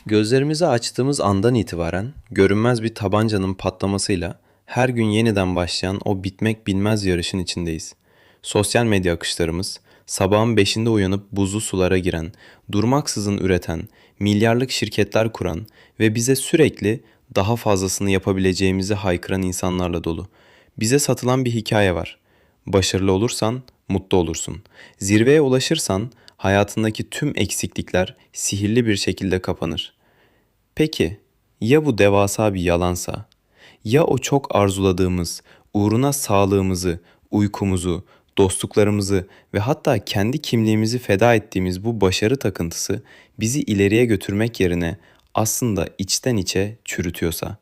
Gözlerimizi açtığımız andan itibaren görünmez bir tabancanın patlamasıyla her gün yeniden başlayan o bitmek bilmez yarışın içindeyiz. Sosyal medya akışlarımız, sabahın beşinde uyanıp buzlu sulara giren, durmaksızın üreten, milyarlık şirketler kuran ve bize sürekli daha fazlasını yapabileceğimizi haykıran insanlarla dolu. Bize satılan bir hikaye var. Başarılı olursan mutlu olursun. Zirveye ulaşırsan hayatındaki tüm eksiklikler sihirli bir şekilde kapanır. Peki ya bu devasa bir yalansa? Ya o çok arzuladığımız, uğruna sağlığımızı, uykumuzu, dostluklarımızı ve hatta kendi kimliğimizi feda ettiğimiz bu başarı takıntısı bizi ileriye götürmek yerine aslında içten içe çürütüyorsa?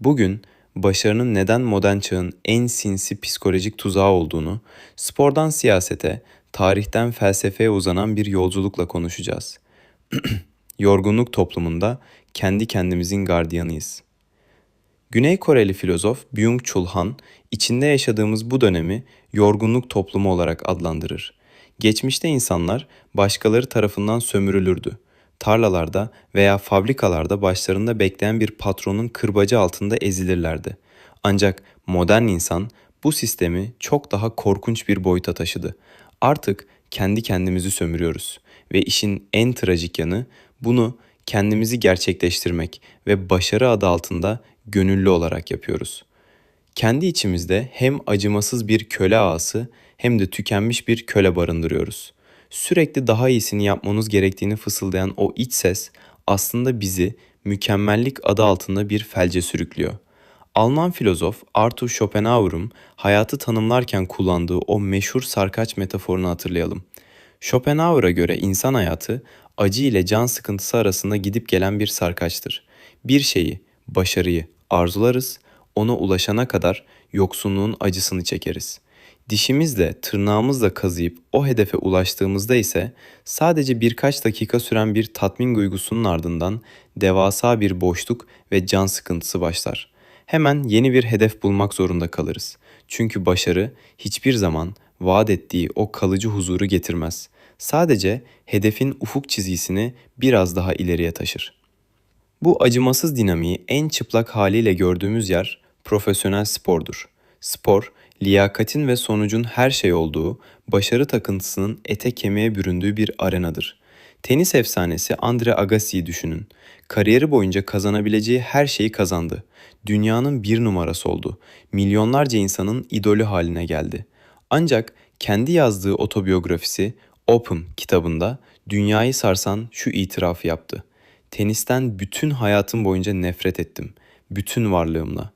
Bugün başarının neden modern çağın en sinsi psikolojik tuzağı olduğunu, spordan siyasete, tarihten felsefeye uzanan bir yolculukla konuşacağız. Yorgunluk toplumunda kendi kendimizin gardiyanıyız. Güney Koreli filozof Byung-Chul Han, içinde yaşadığımız bu dönemi yorgunluk toplumu olarak adlandırır. Geçmişte insanlar başkaları tarafından sömürülürdü. Tarlalarda veya fabrikalarda başlarında bekleyen bir patronun kırbacı altında ezilirlerdi. Ancak modern insan bu sistemi çok daha korkunç bir boyuta taşıdı. Artık kendi kendimizi sömürüyoruz ve işin en trajik yanı bunu kendimizi gerçekleştirmek ve başarı adı altında gönüllü olarak yapıyoruz. Kendi içimizde hem acımasız bir köle ağası hem de tükenmiş bir köle barındırıyoruz. Sürekli daha iyisini yapmamız gerektiğini fısıldayan o iç ses aslında bizi mükemmellik adı altında bir felce sürüklüyor. Alman filozof Arthur Schopenhauer'un hayatı tanımlarken kullandığı o meşhur sarkaç metaforunu hatırlayalım. Schopenhauer'a göre insan hayatı acı ile can sıkıntısı arasında gidip gelen bir sarkaçtır. Bir şeyi, başarıyı arzularız, ona ulaşana kadar yoksunluğun acısını çekeriz. Dişimizle, tırnağımızla kazıyıp o hedefe ulaştığımızda ise sadece birkaç dakika süren bir tatmin duygusunun ardından devasa bir boşluk ve can sıkıntısı başlar. Hemen yeni bir hedef bulmak zorunda kalırız. Çünkü başarı hiçbir zaman vaat ettiği o kalıcı huzuru getirmez. Sadece hedefin ufuk çizgisini biraz daha ileriye taşır. Bu acımasız dinamiği en çıplak haliyle gördüğümüz yer profesyonel spordur. Spor, liyakatin ve sonucun her şey olduğu, başarı takıntısının ete kemiğe büründüğü bir arenadır. Tenis efsanesi Andre Agassi'yi düşünün. Kariyeri boyunca kazanabileceği her şeyi kazandı. Dünyanın bir numarası oldu. Milyonlarca insanın idolü haline geldi. Ancak kendi yazdığı otobiyografisi Open kitabında dünyayı sarsan şu itirafı yaptı. Tenisten bütün hayatım boyunca nefret ettim. Bütün varlığımla.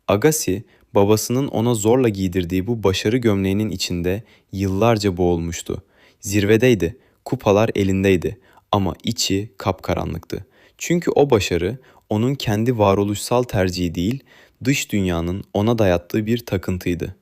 Agassi, babasının ona zorla giydirdiği bu başarı gömleğinin içinde yıllarca boğulmuştu. Zirvedeydi, kupalar elindeydi ama içi kapkaranlıktı. Çünkü o başarı onun kendi varoluşsal tercihi değil, dış dünyanın ona dayattığı bir takıntıydı.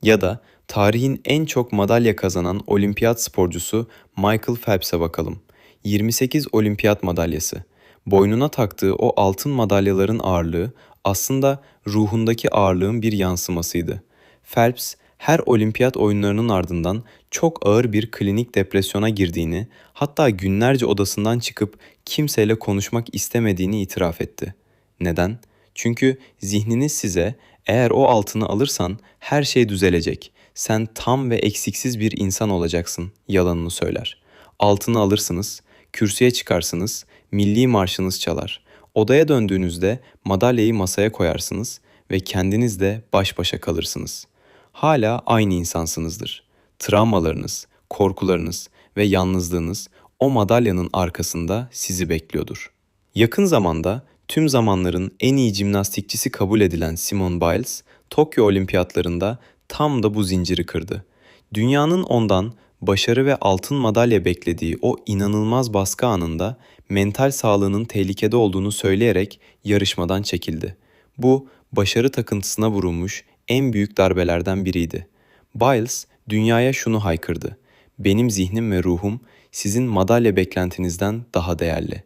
Ya da tarihin en çok madalya kazanan olimpiyat sporcusu Michael Phelps'e bakalım. 28 olimpiyat madalyası. Boynuna taktığı o altın madalyaların ağırlığı aslında ruhundaki ağırlığın bir yansımasıydı. Phelps her olimpiyat oyunlarının ardından çok ağır bir klinik depresyona girdiğini, hatta günlerce odasından çıkıp kimseyle konuşmak istemediğini itiraf etti. Neden? Çünkü zihniniz size eğer o altını alırsan her şey düzelecek. Sen tam ve eksiksiz bir insan olacaksın yalanını söyler. Altını alırsınız, kürsüye çıkarsınız, milli marşınız çalar. Odaya döndüğünüzde madalyayı masaya koyarsınız ve kendinizle baş başa kalırsınız. Hala aynı insansınızdır. Travmalarınız, korkularınız ve yalnızlığınız o madalyanın arkasında sizi bekliyordur. Yakın zamanda tüm zamanların en iyi jimnastikçisi kabul edilen Simone Biles, Tokyo Olimpiyatlarında tam da bu zinciri kırdı. Dünyanın ondan başarı ve altın madalya beklediği o inanılmaz baskı anında mental sağlığının tehlikede olduğunu söyleyerek yarışmadan çekildi. Bu başarı takıntısına vurulmuş en büyük darbelerden biriydi. Biles dünyaya şunu haykırdı: "Benim zihnim ve ruhum sizin madalya beklentinizden daha değerli."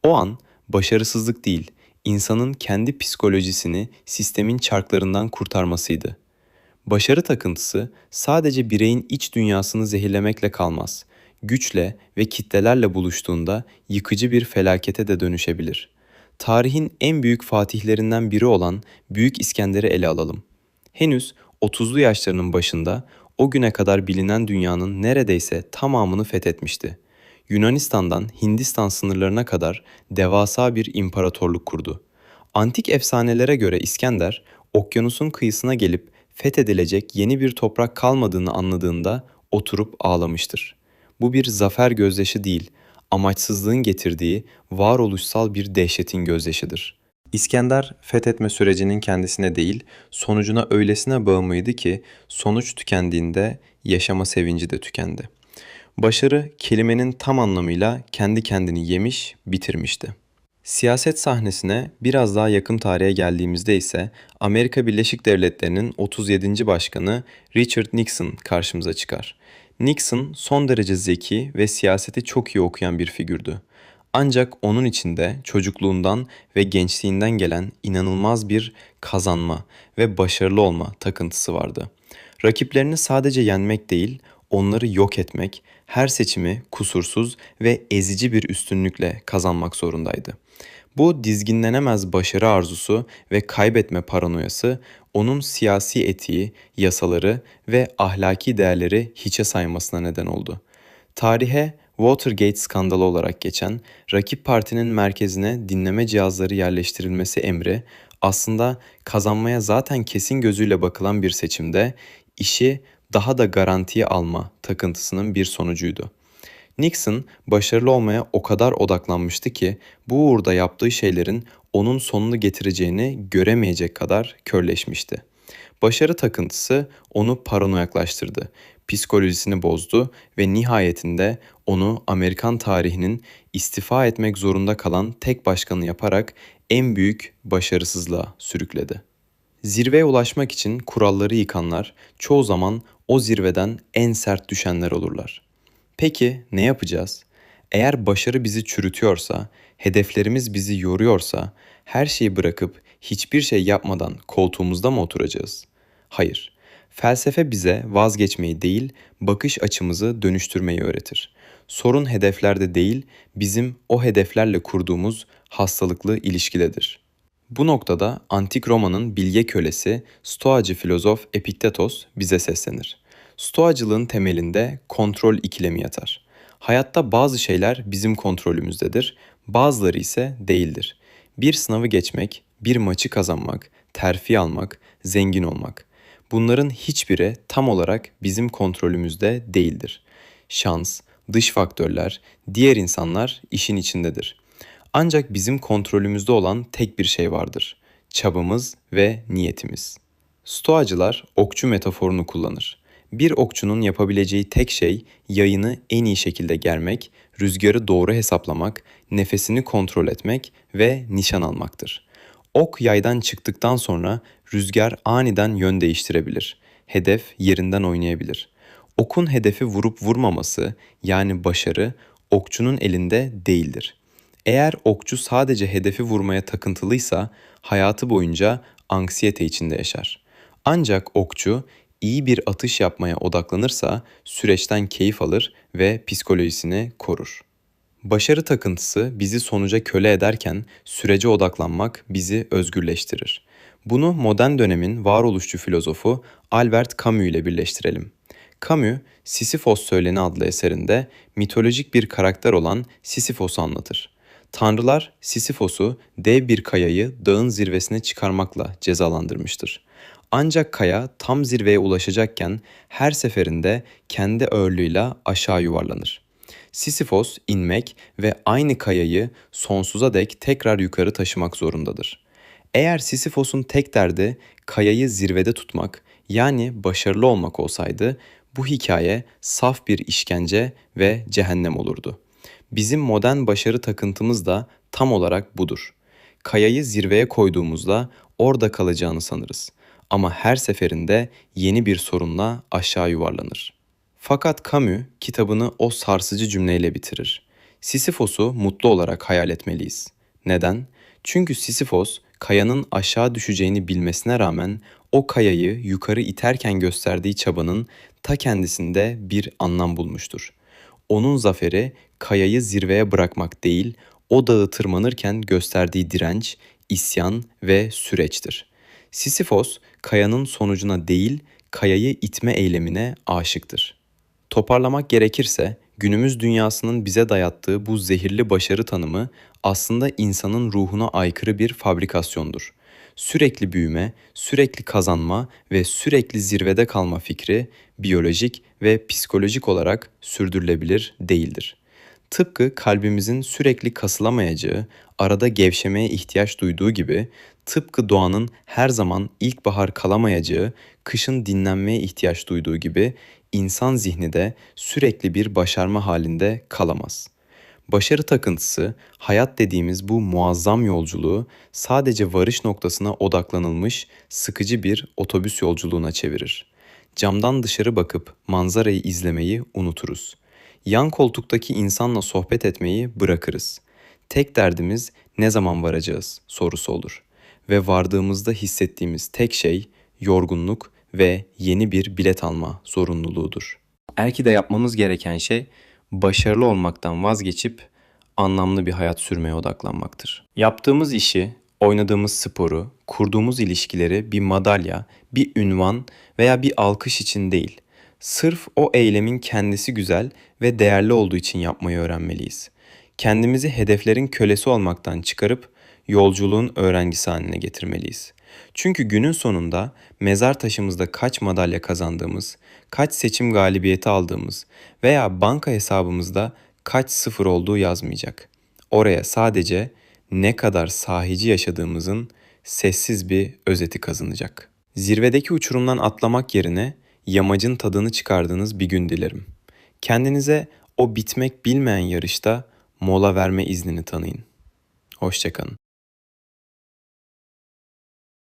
O an başarısızlık değil, insanın kendi psikolojisini sistemin çarklarından kurtarmasıydı. Başarı takıntısı sadece bireyin iç dünyasını zehirlemekle kalmaz. güçle ve kitlelerle buluştuğunda yıkıcı bir felakete de dönüşebilir. Tarihin en büyük fatihlerinden biri olan Büyük İskender'i ele alalım. Henüz 30'lu yaşlarının başında o güne kadar bilinen dünyanın neredeyse tamamını fethetmişti. Yunanistan'dan Hindistan sınırlarına kadar devasa bir imparatorluk kurdu. Antik efsanelere göre İskender, okyanusun kıyısına gelip fethedilecek yeni bir toprak kalmadığını anladığında oturup ağlamıştır. Bu bir zafer gözyaşı değil, amaçsızlığın getirdiği varoluşsal bir dehşetin gözyaşıdır. İskender fethetme sürecinin kendisine değil, sonucuna öylesine bağımlıydı ki sonuç tükendiğinde yaşama sevinci de tükendi. Başarı kelimenin tam anlamıyla kendi kendini yemiş, bitirmişti. Siyaset sahnesine biraz daha yakın tarihe geldiğimizde ise Amerika Birleşik Devletleri'nin 37. Başkanı Richard Nixon karşımıza çıkar. Nixon son derece zeki ve siyaseti çok iyi okuyan bir figürdü. Ancak onun içinde çocukluğundan ve gençliğinden gelen inanılmaz bir kazanma ve başarılı olma takıntısı vardı. Rakiplerini sadece yenmek değil, onları yok etmek, her seçimi kusursuz ve ezici bir üstünlükle kazanmak zorundaydı. Bu dizginlenemez başarı arzusu ve kaybetme paranoyası onun siyasi etiği, yasaları ve ahlaki değerleri hiçe saymasına neden oldu. Tarihe Watergate skandalı olarak geçen rakip partinin merkezine dinleme cihazları yerleştirilmesi emri aslında kazanmaya zaten kesin gözüyle bakılan bir seçimde işi daha da garantiye alma takıntısının bir sonucuydu. Nixon başarılı olmaya o kadar odaklanmıştı ki bu uğurda yaptığı şeylerin onun sonunu getireceğini göremeyecek kadar körleşmişti. Başarı takıntısı onu paranoyaklaştırdı, psikolojisini bozdu ve nihayetinde onu Amerikan tarihinin istifa etmek zorunda kalan tek başkanı yaparak en büyük başarısızlığa sürükledi. Zirveye ulaşmak için kuralları yıkanlar çoğu zaman o zirveden en sert düşenler olurlar. Peki ne yapacağız? Eğer başarı bizi çürütüyorsa, hedeflerimiz bizi yoruyorsa, her şeyi bırakıp hiçbir şey yapmadan koltuğumuzda mı oturacağız? Hayır. Felsefe bize vazgeçmeyi değil, bakış açımızı dönüştürmeyi öğretir. Sorun hedeflerde değil, bizim o hedeflerle kurduğumuz hastalıklı ilişkidedir. Bu noktada Antik Roma'nın bilge kölesi, Stoacı filozof Epiktetos bize seslenir. Stoacılığın temelinde kontrol ikilemi yatar. Hayatta bazı şeyler bizim kontrolümüzdedir, bazıları ise değildir. Bir sınavı geçmek, bir maçı kazanmak, terfi almak, zengin olmak. Bunların hiçbiri tam olarak bizim kontrolümüzde değildir. Şans, dış faktörler, diğer insanlar işin içindedir. Ancak bizim kontrolümüzde olan tek bir şey vardır. Çabamız ve niyetimiz. Stoacılar okçu metaforunu kullanır. Bir okçunun yapabileceği tek şey yayını en iyi şekilde germek, rüzgarı doğru hesaplamak, nefesini kontrol etmek ve nişan almaktır. Ok yaydan çıktıktan sonra rüzgar aniden yön değiştirebilir. Hedef yerinden oynayabilir. Okun hedefi vurup vurmaması, yani başarı, okçunun elinde değildir. Eğer okçu sadece hedefi vurmaya takıntılıysa hayatı boyunca anksiyete içinde yaşar. Ancak okçu iyi bir atış yapmaya odaklanırsa süreçten keyif alır ve psikolojisini korur. Başarı takıntısı bizi sonuca köle ederken sürece odaklanmak bizi özgürleştirir. Bunu modern dönemin varoluşçu filozofu Albert Camus ile birleştirelim. Camus, Sisyphos Söyleni adlı eserinde mitolojik bir karakter olan Sisyphos'u anlatır. Tanrılar Sisyphos'u dev bir kayayı dağın zirvesine çıkarmakla cezalandırmıştır. Ancak kaya tam zirveye ulaşacakken her seferinde kendi ağırlığıyla aşağı yuvarlanır. Sisyphos inmek ve aynı kayayı sonsuza dek tekrar yukarı taşımak zorundadır. Eğer Sisyphos'un tek derdi kayayı zirvede tutmak, yani başarılı olmak olsaydı, bu hikaye saf bir işkence ve cehennem olurdu. Bizim modern başarı takıntımız da tam olarak budur. Kayayı zirveye koyduğumuzda orada kalacağını sanırız. Ama her seferinde yeni bir sorunla aşağı yuvarlanır. Fakat Camus kitabını o sarsıcı cümleyle bitirir. Sisyphos'u mutlu olarak hayal etmeliyiz. Neden? Çünkü Sisyphos kayanın aşağı düşeceğini bilmesine rağmen o kayayı yukarı iterken gösterdiği çabanın ta kendisinde bir anlam bulmuştur. Onun zaferi kayayı zirveye bırakmak değil, o dağı tırmanırken gösterdiği direnç, isyan ve süreçtir. Sisyphos kayanın sonucuna değil, kayayı itme eylemine aşıktır. Toparlamak gerekirse, günümüz dünyasının bize dayattığı bu zehirli başarı tanımı aslında insanın ruhuna aykırı bir fabrikasyondur. Sürekli büyüme, sürekli kazanma ve sürekli zirvede kalma fikri biyolojik ve psikolojik olarak sürdürülebilir değildir. Tıpkı kalbimizin sürekli kasılamayacağı, arada gevşemeye ihtiyaç duyduğu gibi, tıpkı doğanın her zaman ilkbahar kalamayacağı, kışın dinlenmeye ihtiyaç duyduğu gibi, insan zihni de sürekli bir başarma halinde kalamaz. Başarı takıntısı, hayat dediğimiz bu muazzam yolculuğu sadece varış noktasına odaklanılmış sıkıcı bir otobüs yolculuğuna çevirir. Camdan dışarı bakıp manzarayı izlemeyi unuturuz. Yan koltuktaki insanla sohbet etmeyi bırakırız. Tek derdimiz ne zaman varacağız sorusu olur. Ve vardığımızda hissettiğimiz tek şey yorgunluk ve yeni bir bilet alma zorunluluğudur. Belki de yapmamız gereken şey başarılı olmaktan vazgeçip anlamlı bir hayat sürmeye odaklanmaktır. Yaptığımız işi, oynadığımız sporu, kurduğumuz ilişkileri bir madalya, bir ünvan veya bir alkış için değil, sırf o eylemin kendisi güzel ve değerli olduğu için yapmayı öğrenmeliyiz. Kendimizi hedeflerin kölesi olmaktan çıkarıp yolculuğun öğrencisi haline getirmeliyiz. Çünkü günün sonunda mezar taşımızda kaç madalya kazandığımız, kaç seçim galibiyeti aldığımız veya banka hesabımızda kaç sıfır olduğu yazmayacak. Oraya sadece ne kadar sahici yaşadığımızın sessiz bir özeti kazanacak. Zirvedeki uçurumdan atlamak yerine yamacın tadını çıkardığınız bir gün dilerim. Kendinize o bitmek bilmeyen yarışta mola verme iznini tanıyın. Hoşça kalın.